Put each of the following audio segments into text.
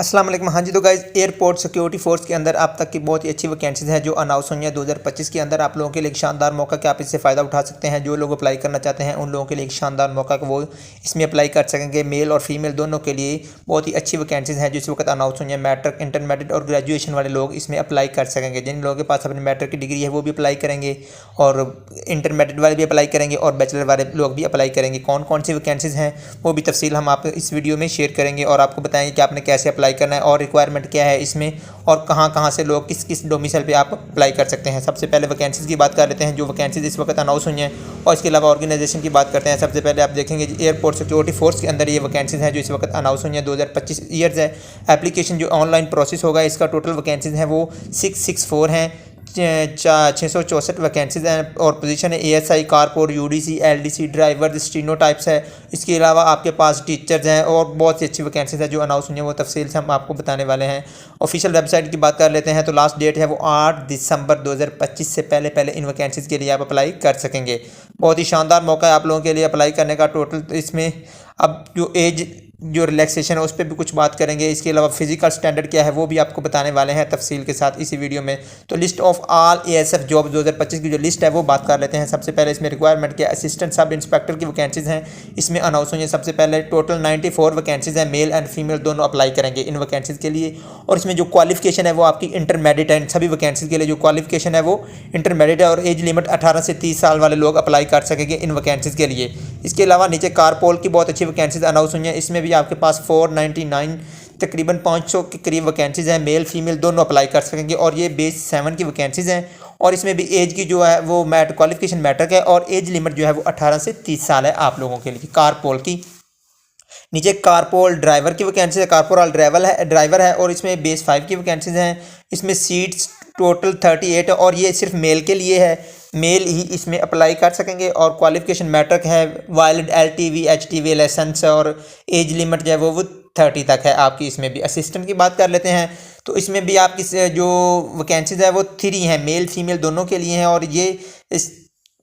अस्सलाम वालेकुम। हाँ जी, तो गाइज़ एयरपोर्ट सिक्योरिटी फोर्स के अंदर आप तक की बहुत ही अच्छी वैकेंसीज़ है जो अनाउंस हुई हैं 2025 के अंदर। आप लोगों के लिए एक शानदार मौका कि आप इससे फ़ायदा उठा सकते हैं। जो लोग अप्लाई करना चाहते हैं उन लोगों के लिए एक शानदार मौका कि वो इसमें अप्लाई कर सकेंगे। मेल और फीमेल दोनों के लिए बहुत ही अच्छी वैकेंसीज़ हैं जो इस वक्त अनाउंस हुई हैं। मैट्रिक, इंटरमीडिएट और ग्रेजुएशन वाले लोग इसमें अप्लाई कर सकेंगे। जिन लोगों के पास अपनी मैट्रिक की डिग्री है वो भी अप्लाई करेंगे और इंटरमीडिएट वाले भी अप्लाई करेंगे और बैचलर वाले लोग भी अप्लाई करेंगे। कौन कौन सी वैकेंसीज़ हैं वो भी तफसील हम आपको इस वीडियो में शेयर करेंगे और आपको बताएंगे कि आपने कैसे अप्लाई करना है और रिक्वायरमेंट क्या है इसमें और कहाँ कहाँ से लोग किस किस डोमिसाइल पे आप अप्लाई कर सकते हैं। सबसे पहले वैकेंसीज़ की बात कर लेते हैं जो वैकेंसीज इस वक्त अनाउंस हुई हैं और इसके अलावा ऑर्गेनाइजेशन की बात करते हैं। सबसे पहले आप देखेंगे एयरपोर्ट सिक्योरिटी फोर्स के अंदर ये वैकेंसीज हैं जो इस वक्त अनाउंस हुई हैं। 2025 ईयर्स है। एप्लीकेशन जो ऑनलाइन प्रोसेस होगा इसका टोटल वैकेंसीज हैं वो 664 हैं। 664 वैकेंसीज हैं और पोजीशन है ASI, corporal, UDC, LDC, driver, steno types है। इसके अलावा आपके पास टीचर्स हैं और बहुत सी अच्छी वैकेंसीज हैं जो अनाउंस हुई हैं। वो तफसील से हम आपको बताने वाले हैं। ऑफिशियल वेबसाइट की बात कर लेते हैं तो लास्ट डेट है वो 8 दिसंबर 2025 से पहले पहले इन वैकेंसीज के लिए आप अप्लाई कर सकेंगे। बहुत ही शानदार मौका है आप लोगों के लिए अप्लाई करने का। टोटल इसमें अब जो एज जो रिलैक्सेशन है उस पर भी कुछ बात करेंगे। इसके अलावा फिजिकल स्टैंडर्ड क्या है वो भी आपको बताने वाले हैं तफसील के साथ इसी वीडियो में। तो list of all ASF job 2025 की जो लिस्ट है वो बात कर लेते हैं। सबसे पहले इसमें रिक्वायरमेंट क्या, असिस्टेंट सब इंस्पेक्टर की वैकेंसीज हैं इसमें अनाउंस हुई है। सबसे पहले टोटल 94 वैकेंसीज हैं। मेल एंड फीमेल दोनों अप्लाई करेंगे इन वैकेंसीज के लिए और इसमें जो क्वालिफिकेशन है वो आपकी इंटरमीडिएट है। सभी वैकेंसीज के लिए जो क्वालिफिकेशन है वो इंटरमीडिएट है और एज लिमिट 18 से 30 साल वाले लोग अप्लाई कर सकेंगे इन वैकेंसीज के लिए। इसके अलावा नीचे कारपोल की बहुत अच्छी वैकेंसीज अनाउंस हुई हैं। इसमें भी आपके पास 499 तकरीबन 500 के करीब वैकेंसीज हैं। मेल फीमेल दोनों अप्लाई कर सकेंगे और ये बेस 7 की वैकेंसीज हैं और इसमें भी एज की जो है वो क्वालिफिकेशन मैट्रिक है और एज लिमिट जो है वो 18 से 30 साल है आप लोगों के लिए कारपोल की। नीचे कारपोल ड्राइवर की वैकेंसी है। कारपोल ड्राइवर है और इसमें बेस 5 की वैकेंसीज हैं। इसमें सीट्स टोटल 38 है और ये सिर्फ मेल के लिए है। मेल ही इसमें अप्लाई कर सकेंगे और क्वालिफिकेशन मैट्रिक है, वैलिड एलटीवी एचटीवी लाइसेंस और एज लिमिट जो है वो 30 तक है आपकी। इसमें भी असिस्टेंट की बात कर लेते हैं तो इसमें भी आपकी जो वैकेंसीज है वो 3 हैं, मेल फीमेल दोनों के लिए हैं और ये इस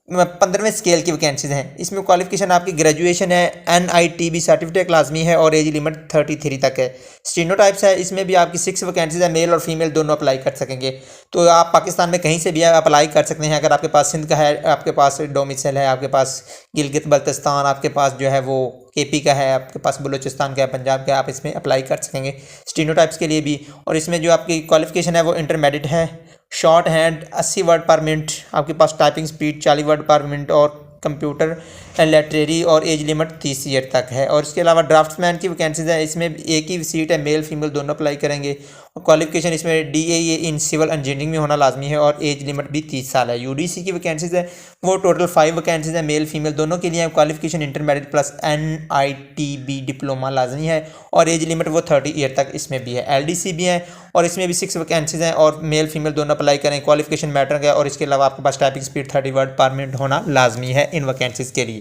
15वें स्केल की वैकेंसीज हैं। इसमें क्वालिफिकेशन आपकी ग्रेजुएशन है, एनआईटीबी सर्टिफिकेट लाजमी है और एज लिमिट 33 तक है। स्टीनो टाइप्स है, इसमें भी आपकी 6 वैकेंसीज है। मेल और फीमेल दोनों अप्लाई कर सकेंगे। तो आप पाकिस्तान में कहीं से भी अप्लाई कर सकते हैं। अगर आपके पास सिंध का है, आपके पास डोमिसाइल है, आपके पास गिलगित बल्तिस्तान, आपके पास जो है वो केपी का है, आपके पास बलूचिस्तान का है, पंजाब का है, आप इसमें अप्लाई कर सकेंगे स्टीनो टाइप्स के लिए भी। और इसमें जो आपकी क्वालिफिकेशन है वो इंटरमीडिएट है। Shorthand 80 word per minute, आपके पास typing speed 40 word per minute और कंप्यूटर लिटरेरी और एज लिमिट 30 ईयर तक है। और इसके अलावा ड्राफ्ट्समैन की वैकेंसीज है। इसमें एक ही सीट है, मेल फीमेल दोनों अप्लाई करेंगे और क्वालिफिकेशन इसमें डीएए इन सिविल इंजीनियरिंग में होना लाजमी है और एज लिमिट भी 30 साल है। यूडीसी की वैकेंसीज है वो टोटल 5 वैकेंसीज है, मेल फीमेल दोनों के लिए है। क्वालिफिकेशन इंटरमीडिएट प्लस एनआईटीबी डिप्लोमा लाजमी है और एज लिमिट वो 30 ईयर तक इसमें भी है। एलडीसी भी है और इसमें भी 6 वैकेंसीज हैं और मेल फीमेल दोनों अप्लाई करें। क्वालिफिकेशन मैटर है और इसके अलावा आपके पास typing speed 30 word per minute होना लाजमी है इन वैकेंसीज के लिए।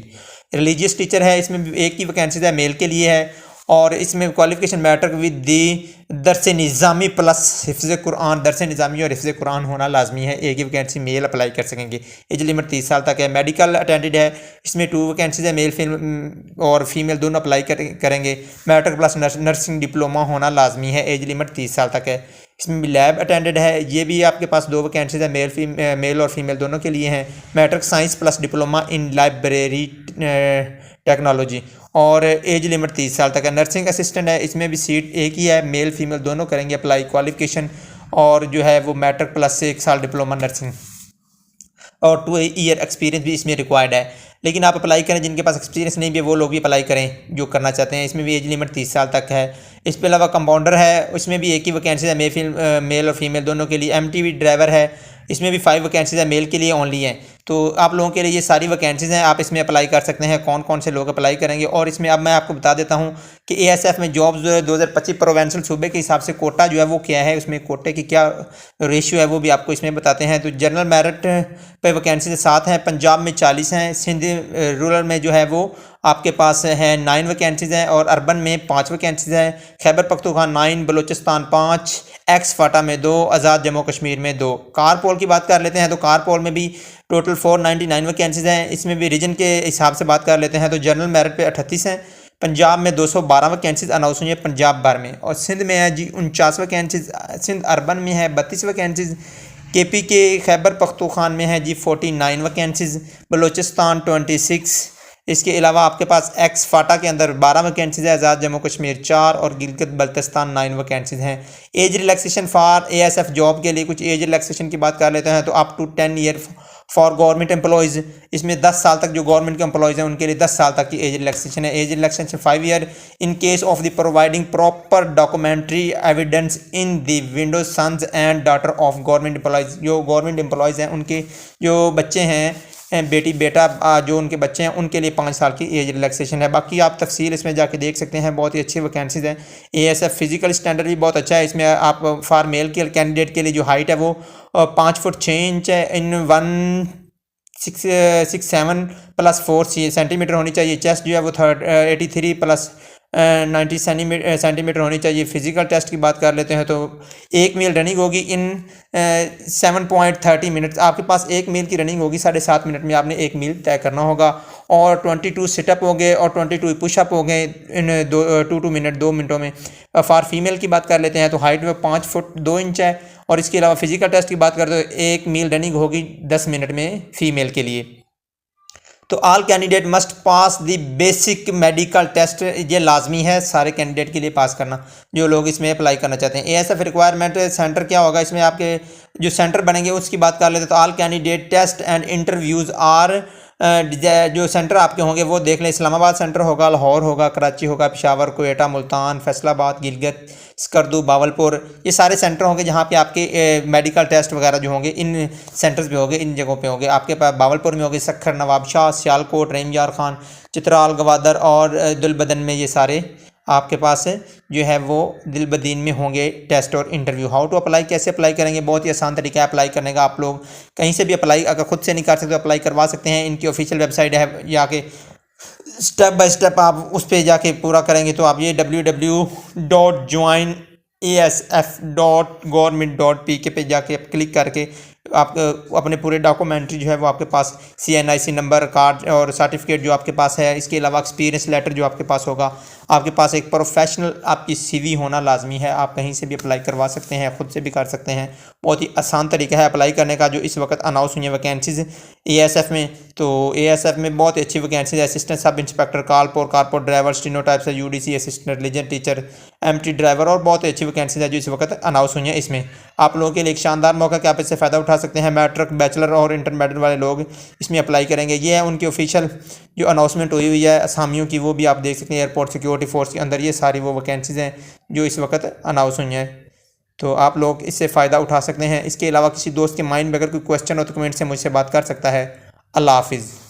रिलीजियस टीचर है, इसमें भी एक ही वैकेंसीज है, मेल के लिए है और इसमें क्वालिफिकेशन मैटर विद दी दरस निज़ामी प्लस हिफ्ज़ कुरान, दरस निज़ामी और हिफ्ज़ कुरान होना लाजमी है। एक ही वैकेंसी मेल अप्लाई कर सकेंगे। एज लिमिट 30 साल तक है। मेडिकल अटेंडेंट है, इसमें 2 वैकेंसीज है, मेल और फीमेल दोनों अप्लाई करेंगे। मैट्रिक प्लस नर्सिंग डिप्लोमा होना लाजमी है, एज लिमिट 30 साल तक है। इसमें भी लैब अटेंडेंट है, ये भी आपके पास 2 वैकेंसीज है, मेल और फीमेल दोनों के लिए हैं। Matric science plus diploma in library technology और एज लिमिट 30 साल तक है। नर्सिंग असिस्टेंट है, इसमें भी सीट एक ही है, मेल फीमेल दोनों करेंगे अप्लाई। क्वालिफिकेशन और जो है वो मैट्रिक प्लस से 1 साल डिप्लोमा नर्सिंग और 2 ईयर एक्सपीरियंस भी इसमें रिक्वायर्ड है। लेकिन आप अप्लाई करें जिनके पास एक्सपीरियंस नहीं भी है वो लोग भी अप्लाई करें जो करना चाहते हैं। इसमें भी एज लिमिट 30 साल तक है। इसके अलावा कंपाउंडर है, उसमें भी एक ही वैकेंसी है, मेल और फीमेल दोनों के लिए। एमटीवी ड्राइवर है, इसमें भी 5 वैकेंसीज है, मेल के लिए ओनली हैं। तो आप लोगों के लिए ये सारी वैकेंसीज हैं, आप इसमें अप्लाई कर सकते हैं। कौन कौन से लोग अप्लाई करेंगे और इसमें अब मैं आपको बता देता हूँ कि एएसएफ में जॉब्स जो है 2025 प्रोवेंशल सूबे के हिसाब से कोटा जो है वो क्या है, उसमें कोटे की क्या रेशियो है वो भी आपको इसमें बताते हैं। तो जनरल मेरिट पे वैकेंसीज 7 हैं, पंजाब में 40 हैं, सिंध रूरल में जो है वो आपके पास है 9 वैकेंसीज हैं और अर्बन में 5 वैकेंसीज हैं। खैबर पख्तूनख्वा 9, बलूचिस्तान 5, एक्स फाटा में 2, आज़ाद जम्मू कश्मीर में 2। कारपोल की बात कर लेते हैं तो कारपोल में भी टोटल 499 वैकेंसीज हैं। इसमें भी रीजन के हिसाब से बात कर लेते हैं तो जनरल मेरिट पे 38 हैं, पंजाब में 212 वैकेंसीज अनाउंस हुई है पंजाब भर में। और सिंध में है जी 49 वैकेंसीज, सिंध अर्बन में है 32 वैकेंसीज। केपी के खैबर पख्तूनख्वा में है जी 49 वैकेंसीज, बलूचिस्तान 26। इसके अलावा आपके पास एक्स फाटा के अंदर 12 वैकेंसीज है, आज़ाद जम्मू कश्मीर 4 और गिलगित बल्तिस्तान 9 वैकेंसीज हैं। Age relaxation for ASF job के लिए कुछ एज रिलैक्सेशन की बात कर लेते हैं तो up to 10 year for government employees, इसमें 10 साल तक जो गवर्नमेंट के एम्प्लॉयज़ हैं उनके लिए 10 साल तक की एज रिलैक्सेशन है। Age relaxation 5 year in case of the providing proper documentary evidence in the window sons and daughter of government employees, जो गवर्नमेंट एम्प्लॉयज़ हैं उनके जो बच्चे हैं, बेटी बेटा जो उनके बच्चे हैं उनके लिए 5 साल की एज रिलैक्सेशन है। बाकी आप तफसील इसमें जाके देख सकते हैं, बहुत ही अच्छी वैकेंसीज हैं। एएसएफ फिजिकल स्टैंडर्ड भी बहुत अच्छा है, इसमें आप फॉर मेल के कैंडिडेट के लिए जो हाइट है वो 5 फुट 6 इंच है, इन 167 प्लस 4 सेंटीमीटर होनी चाहिए। चेस्ट जो है वो 83 प्लस 90 सेंटीमीटर होनी चाहिए। फिजिकल टेस्ट की बात कर लेते हैं तो 1 मील रनिंग होगी इन 7.30 मिनट्स। आपके पास 1 मील की रनिंग होगी, 7.5 मिनट में आपने 1 मील तय करना होगा। और 22 सिटअप हो गए और 22 पुशअप हो गए इन 2 मिनट 2 मिनटों में। फॉर फीमेल की बात कर लेते हैं तो हाइट में 5 फुट 2 इंच है। और इसके अलावा फिजिकल टेस्ट की बात करते तो 1 मील रनिंग होगी 10 मिनट में फीमेल के लिए। तो all candidate must pass the basic medical test, ये लाजमी है सारे कैंडिडेट के लिए पास करना जो लोग इसमें अप्लाई करना चाहते हैं। एएसएफ रिक्वायरमेंट सेंटर क्या होगा, इसमें आपके जो सेंटर बनेंगे उसकी बात कर लेते हैं तो all candidate test and interviews are, जो सेंटर आपके होंगे वो देख लें। इस्लामाबाद सेंटर होगा, लाहौर होगा, कराची होगा, पेशावर, कोयटा, मुल्तान, फैसलाबाद, गिलगित, स्कर्दू, बावलपुर, ये सारे सेंटर होंगे जहाँ पे आपके मेडिकल टेस्ट वगैरह जो होंगे इन सेंटर्स पे होंगे, इन जगहों पे होंगे। आपके पास बावलपुर में होंगे सखर, नवाबशाह, सियालकोट, रहीम खान, चित्राल, गवादर और दुलबदन में, ये सारे आपके पास जो है वो दिलबदीन में होंगे टेस्ट और इंटरव्यू। हाउ टू अप्लाई, कैसे अप्लाई करेंगे, बहुत ही आसान तरीका है अप्लाई करने का। आप लोग कहीं से भी अप्लाई, अगर खुद से नहीं कर सकते तो अप्लाई करवा सकते हैं। इनकी ऑफिशियल वेबसाइट है, जाके स्टेप बाय स्टेप आप उस पर जाके पूरा करेंगे तो आप ये www.joinasf.government.pk पे जाके क्लिक करके आप अपने पूरे डॉक्यूमेंट्री जो है वो आपके पास CNIC नंबर, कार्ड और सर्टिफिकेट जो आपके पास है, इसके अलावा एक्सपीरियंस लेटर जो आपके पास होगा, आपके पास एक प्रोफेशनल आपकी CV होना लाजमी है। आप कहीं से भी अप्लाई करवा सकते हैं, ख़ुद से भी कर सकते हैं। बहुत ही आसान तरीका है अप्लाई करने का। जो इस वक्त अनाउंस हुई है वैकेंसीज ASF में, तो ASF में बहुत ही अच्छी vacancies, assistant sub inspector, corporal driver, stenotype से UDC assistant, religion teacher, MT driver और बहुत ही अच्छी वैकेंसीज है जो इस वक्त अनाउंस हुई है। इसमें आप लोगों के लिए एक शानदार मौका कि आप इससे फ़ायदा उठा सकते हैं। मैट्रिक, बैचलर और इंटरमीडिएट वाले लोग इसमें अप्लाई करेंगे। ये है उनकी ऑफिशियल जो अनाउंसमेंट हुई है असामियों की, वो भी आप देख सकते हैं एयरपोर्ट सिक्योरिटी फोर्स के अंदर। ये सारी वो वैकेंसीज़ हैं जो इस वक्त अनाउंस हुई हैं, तो आप लोग इससे फ़ायदा उठा सकते हैं। इसके अलावा किसी दोस्त के माइंड में अगर कोई क्वेश्चन हो तो कमेंट से मुझसे बात कर सकता है। अल्लाह हाफिज़।